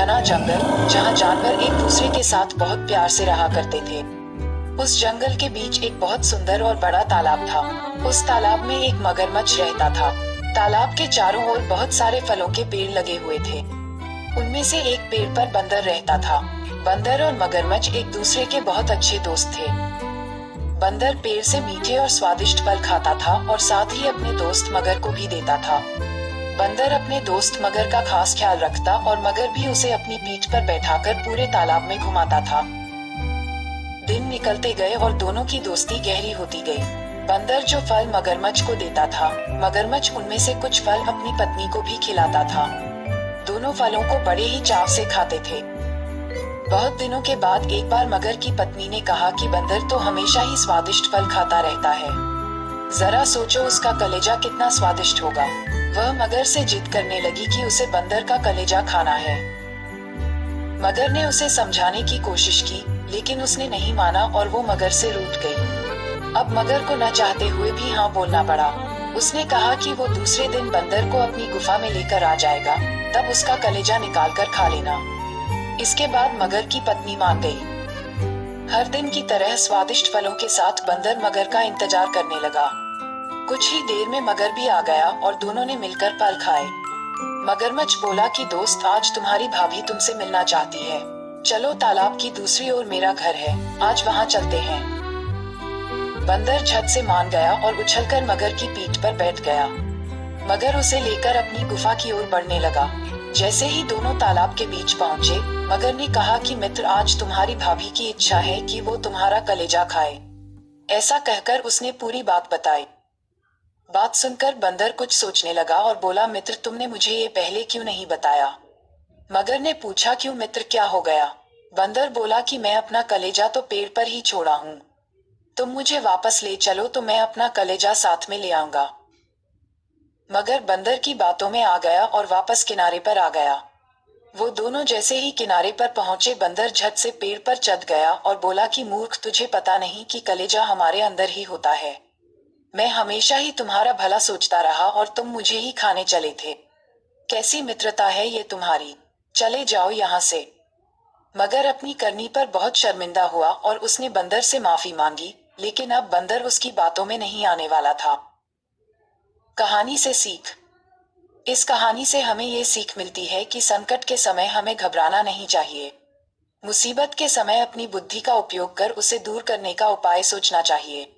घना जंगल जहाँ जानवर एक दूसरे के साथ बहुत प्यार से रहा करते थे। उस जंगल के बीच एक बहुत सुंदर और बड़ा तालाब था। उस तालाब में एक मगरमच्छ रहता था। तालाब के चारों ओर बहुत सारे फलों के पेड़ लगे हुए थे। उनमें से एक पेड़ पर बंदर रहता था। बंदर और मगरमच्छ एक दूसरे के बहुत अच्छे दोस्त थे। बंदर पेड़ से मीठे और स्वादिष्ट फल खाता था और साथ ही अपने दोस्त मगर को भी देता था। बंदर अपने दोस्त मगर का खास ख्याल रखता और मगर भी उसे अपनी पीठ पर बैठाकर पूरे तालाब में घुमाता था। दिन निकलते गए और दोनों की दोस्ती गहरी होती गई। बंदर जो फल मगरमच्छ को देता था, मगरमच्छ उनमें से कुछ फल अपनी पत्नी को भी खिलाता था। दोनों फलों को बड़े ही चाव से खाते थे। बहुत दिनों के बाद एक बार मगर की पत्नी ने कहा कि बंदर तो हमेशा ही स्वादिष्ट फल खाता रहता है। जरा सोचो उसका कलेजा कितना स्वादिष्ट होगा। वह मगर से जिद करने लगी कि उसे बंदर का कलेजा खाना है। मगर ने उसे समझाने की कोशिश की, लेकिन उसने नहीं माना और वो मगर से रूठ गई। अब मगर को न चाहते हुए भी हाँ बोलना पड़ा। उसने कहा कि वो दूसरे दिन बंदर को अपनी गुफा में लेकर आ जाएगा, तब उसका कलेजा निकाल कर खा लेना। इसके बाद मगर की पत्नी मान गई। हर दिन की तरह स्वादिष्ट फलों के साथ बंदर मगर का इंतजार करने लगा। कुछ ही देर में मगर भी आ गया और दोनों ने मिलकर फल खाए। मगरमच्छ बोला कि दोस्त, आज तुम्हारी भाभी तुमसे मिलना चाहती है। चलो, तालाब की दूसरी ओर मेरा घर है, आज वहाँ चलते हैं। बंदर झट से मान गया और उछलकर मगर की पीठ पर बैठ गया। मगर उसे लेकर अपनी गुफा की ओर बढ़ने लगा। जैसे ही दोनों तालाब के बीच पहुँचे, मगर ने कहा कि मित्र, आज तुम्हारी भाभी की इच्छा है कि वो तुम्हारा कलेजा खाए। ऐसा कहकर उसने पूरी बात बताई। बात सुनकर बंदर कुछ सोचने लगा और बोला, मित्र, तुमने मुझे ये पहले क्यों नहीं बताया? मगर ने पूछा, क्यों मित्र, क्या हो गया? बंदर बोला कि मैं अपना कलेजा तो पेड़ पर ही छोड़ा हूँ। तुम मुझे वापस ले चलो तो मैं अपना कलेजा साथ में ले आऊंगा। मगर बंदर की बातों में आ गया और वापस किनारे पर आ गया। वो दोनों जैसे ही किनारे पर पहुंचे, बंदर झट से पेड़ पर चढ़ गया और बोला कि मूर्ख, तुझे पता नहीं कि कलेजा हमारे अंदर ही होता है। मैं हमेशा ही तुम्हारा भला सोचता रहा और तुम मुझे ही खाने चले थे। कैसी मित्रता है ये तुम्हारी, चले जाओ यहाँ से। मगर अपनी करनी पर बहुत शर्मिंदा हुआ और उसने बंदर से माफी मांगी, लेकिन अब बंदर उसकी बातों में नहीं आने वाला था। कहानी से सीख। इस कहानी से हमें ये सीख मिलती है कि संकट के समय हमें घबराना नहीं चाहिए। मुसीबत के समय अपनी बुद्धि का उपयोग कर उसे दूर करने का उपाय सोचना चाहिए।